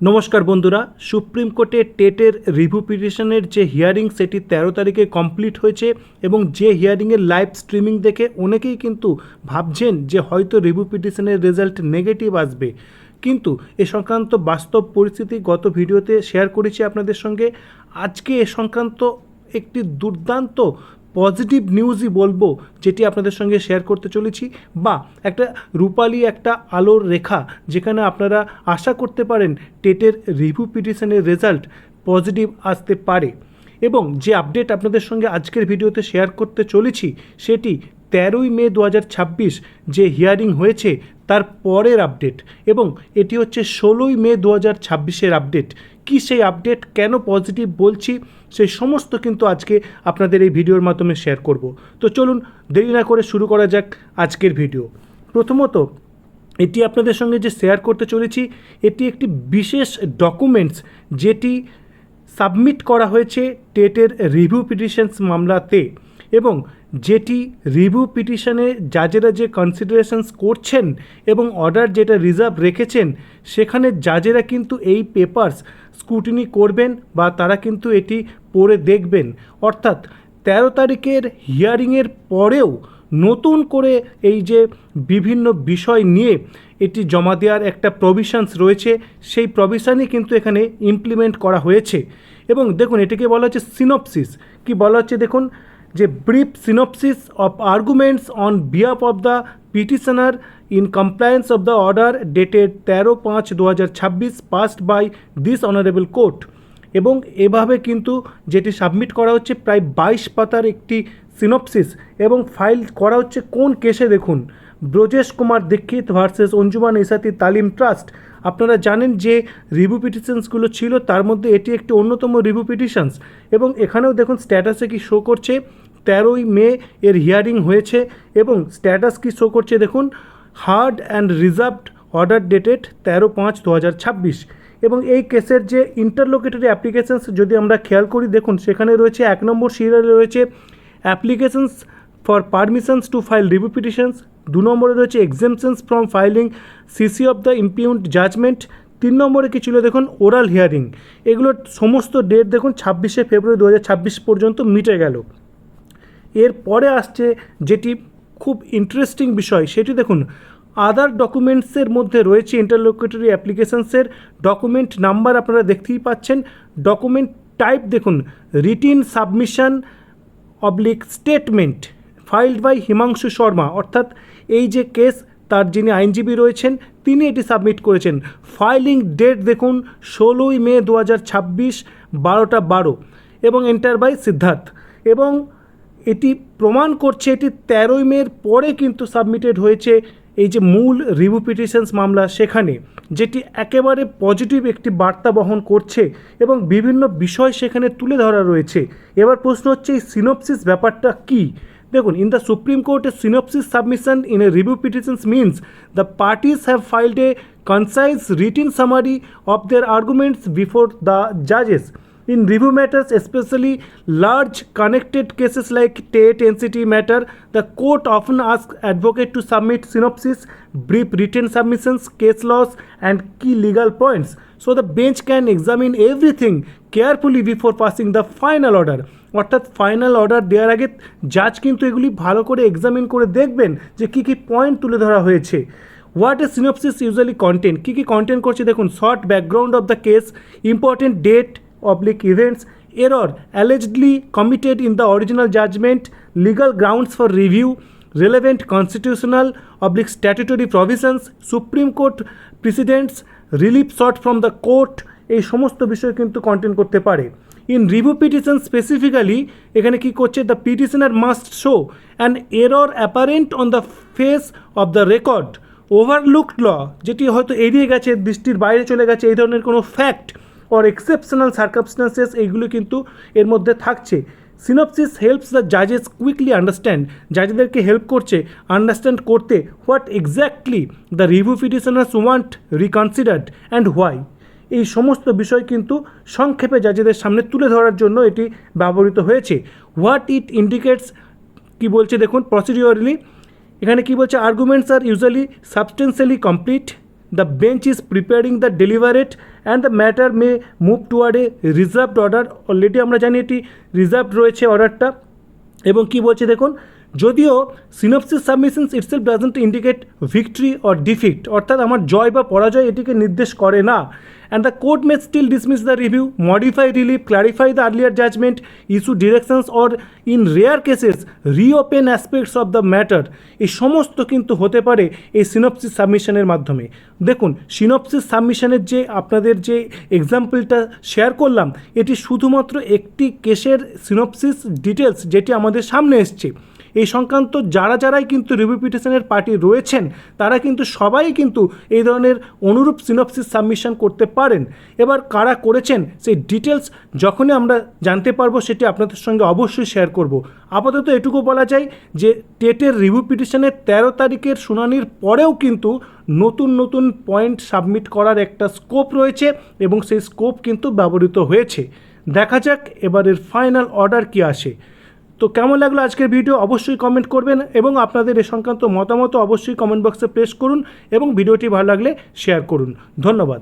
নমস্কার বন্ধুরা, সুপ্রিম কোর্টে টেটের রিভিউ পিটিশনের যে হিয়ারিং সেটি 13 তারিখে কমপ্লিট হয়েছে এবং যে হিয়ারিংয়ের লাইভ স্ট্রিমিং দেখে অনেকেই কিন্তু ভাবছেন যে হয়তো রিভিউ পিটিশনের রেজাল্ট নেগেটিভ আসবে, কিন্তু এ সংক্রান্ত বাস্তব পরিস্থিতি গত ভিডিওতে শেয়ার করেছি আপনাদের সঙ্গে। আজকে এ সংক্রান্ত একটি দুর্দান্ত পজিটিভ নিউজই বলবো, যেটি আপনাদের সঙ্গে শেয়ার করতে চলেছি, বা একটা রূপালী একটা আলোর রেখা, যেখানে আপনারা আশা করতে পারেন টেটের রিভিউ পিটিশনের রেজাল্ট পজিটিভ আসতে পারে। এবং যে আপডেট আপনাদের সঙ্গে আজকের ভিডিওতে শেয়ার করতে চলেছি সেটি 13ই মে 2026 যে হিয়ারিং হয়েছে তার পরের আপডেট, এবং এটি হচ্ছে 16ই মে 2026-এর আপডেট। কি সেই আপডেট, কেন পজিটিভ বলছি, সেই সমস্ত কিন্তু আজকে আপনাদের এই ভিডিওর মাধ্যমে শেয়ার করব। তো চলুন দেরি না করে শুরু করা যাক আজকের ভিডিও। প্রথমত এটি আপনাদের সঙ্গে যে শেয়ার করতে চলেছি এটি একটি বিশেষ ডকুমেন্টস, যেটি সাবমিট করা হয়েছে টেটের রিভিউ পিটিশনস মামলাতে, এবং যেটি রিভিউ পিটিশনে জাজেরা যে কনসিডারেশনস করছেন এবং অর্ডার যেটা রিজার্ভ রেখেছেন, সেখানে জাজেরা কিন্তু এই পেপারস স্ক্রুটিনি করবেন বা তারা কিন্তু এটি পড়ে দেখবেন। অর্থাৎ 13 তারিখের হিয়ারিংয়ের পরেও নতুন করে এই যে বিভিন্ন বিষয় নিয়ে এটি জমা দেওয়ার একটা প্রভিশনস রয়েছে, সেই প্রভিশনই কিন্তু এখানে ইমপ্লিমেন্ট করা হয়েছে। এবং দেখুন, এটিকে বলা হচ্ছে সিনপসিস। কি বলা হচ্ছে দেখুন, যে brief synopsis of arguments on behalf of the petitioner in compliance of the order dated 13/5/2026 passed by this honourable court. এবং এভাবে কিন্তু যেটি সাবমিট করা হচ্ছে প্রায় 22 পাতার একটি সিনপসিস, এবং ফাইল করা হচ্ছে কোন কেসে দেখুন, ব্রজেশ কুমার দীক্ষিত ভার্সেস অঞ্জুমান ইসাতি তালিম ট্রাস্ট। আপনারা জানেন যে রিভিউ পিটিশনসগুলো ছিল, তার মধ্যে এটি একটি অন্যতম রিভিউ পিটিশনস। এবং এখানেও দেখুন স্ট্যাটাসে কি শো করছে, 13ই মে এর হিয়ারিং হয়েছে, এবং স্ট্যাটাস কি শো করছে দেখুন, hard and reserved order dated 13/5/2026। এবং এই কেসের যে ইন্টারলোকেটরি অ্যাপ্লিকেশনস যদি আমরা খেয়াল করি, দেখুন সেখানে রয়েছে 1 নম্বর সিরিয়ালে রয়েছে applications for permissions to file review petitions, 2 নম্বরে রয়েছে exemptions from filing CC of the impugned judgment, 3 নম্বরে কি ছিল দেখুন ওরাল হিয়ারিং। এগুলোর সমস্ত ডেট দেখুন 26শে ফেব্রুয়ারি 2026 পর্যন্ত মিটে গেল। এরপরে আসছে যেটি খুব ইন্টারেস্টিং বিষয়, সেটি দেখুন আদার ডকুমেন্টসের মধ্যে রয়েছে ইন্টারলোকেটরি অ্যাপ্লিকেশনসের ডকুমেন্ট নাম্বার আপনারা দেখতেই পাচ্ছেন, ডকুমেন্ট টাইপ দেখুন written submission oblique statement filed by Himanshu Sharma. অর্থাৎ এই যে কেস, তার যিনি আইনজীবী রয়েছেন তিনি এটি সাবমিট করেছেন। ফাইলিং ডেট দেখুন 16ই মে 2026 12টা 12, এবং এন্টার বাই সিদ্ধার্থ। এবং এটি প্রমাণ করছে এটি 13ই মের পরে কিন্তু সাবমিটেড হয়েছে এই যে মূল রিভিউ পিটিশনস মামলা, সেখানে যেটি একেবারে পজিটিভ একটি বার্তা বহন করছে এবং বিভিন্ন বিষয় সেখানে তুলে ধরা রয়েছে। এবার প্রশ্ন হচ্ছে এই সিনপসিস ব্যাপারটা কী। দেখুন, ইন দ্য সুপ্রিম কোর্ট এ synopsis submission in a review petitions means the parties have filed a concise written summary of their arguments before the জাজেস. In review matters, especially large connected cases like Tate NCT matter, the court often asks advocate to submit synopsis, brief written submissions, case laws, and key legal points, so the bench can examine everything carefully before passing the final order. অর্থাৎ final order দেওয়ার আগে জাজ কিন্তু এগুলি ভালো করে examine করে দেখবেন যে কী কী পয়েন্ট তুলে ধরা হয়েছে। What a synopsis usually content, কী কী কন্টেন্ট করছে দেখুন, short background of the case, important date oblique events, error allegedly committed in the original judgment, legal grounds for review, relevant constitutional oblique statutory provisions, Supreme Court precedents, relief sought from the court, এই সমস্ত বিষয় কিন্তু content করতে পারে। In review petition specifically এখানে কী করছে, the petitioner must show an error apparent on the face of the record, overlooked law, যেটি হয়তো এড়িয়ে গেছে, দৃষ্টির বাইরে চলে গেছে, এই ধরনের কোনো ফ্যাক্ট or exceptional circumstances, এইগুলো কিন্তু এর মধ্যে থাকছে। সিনপসিস হেল্পস দ্য জাজেস কুইকলি আন্ডারস্ট্যান্ড, জাজেদেরকে হেল্প করছে আন্ডারস্ট্যান্ড করতে what exactly the review petitioners want reconsidered and why. এই সমস্ত বিষয় কিন্তু সংক্ষেপে জাজেদের সামনে তুলে ধরার জন্য এটি ব্যবহৃত হয়েছে। হোয়াট ইট ইন্ডিকেটস, কি বলছে দেখুন প্রসিডিওরালি, এখানে কি বলছে, arguments are usually substantially complete, the bench is preparing the deliberate and the matter may move toward a reserved order. Already আমরা জানি এটি রিজার্ভড রয়েছে অর্ডারটা। এবং কি বলছে দেখুন, যদিও synopsis submissions itself doesn't indicate victory or defeat, অর্থাৎ আমার জয় বা পরাজয় এটিকে নির্দেশ করে না। And the court may still dismiss the review, modify relieve, clarify the earlier judgment, issue directions or in rare cases reopen aspects of the matter. এই সমস্ত কিন্তু হতে পারে এই সিনপসিস সাবমিশনের মাধ্যমে। দেখুন, সিনপসিস সাবমিশনের যে আপনাদের যে এক্সাম্পলটা শেয়ার করলাম, এটি শুধুমাত্র একটি কেসের সিনপসিস ডিটেলস যেটি আমাদের সামনে এসছে। এই সংক্রান্ত যারাই কিন্তু রিভিউ পিটিশনের পার্টি রয়েছেন তারা কিন্তু সবাই কিন্তু এই ধরনের অনুরূপ সিনপসিস সাবমিশন করতে পারেন। এবার কারা করেছেন সেই ডিটেলস যখনই আমরা জানতে পারবো সেটি আপনাদের সঙ্গে অবশ্যই শেয়ার করব। আপাতত এটুকু বলা যায় যে টেটের রিভিউ পিটিশনের 13 তারিখের শুনানির পরেও কিন্তু নতুন পয়েন্ট সাবমিট করার একটা স্কোপ রয়েছে এবং সেই স্কোপ কিন্তু ব্যবহৃত হয়েছে। দেখা যাক এবারের ফাইনাল অর্ডার কী আসে। তো কেমন লাগলো আজকের ভিডিও অবশ্যই কমেন্ট করবেন এবং আপনাদের এ সংক্রান্ত মতামত অবশ্যই কমেন্ট বক্সে প্লেস করুন এবং ভিডিওটি ভালো লাগলে শেয়ার করুন। ধন্যবাদ।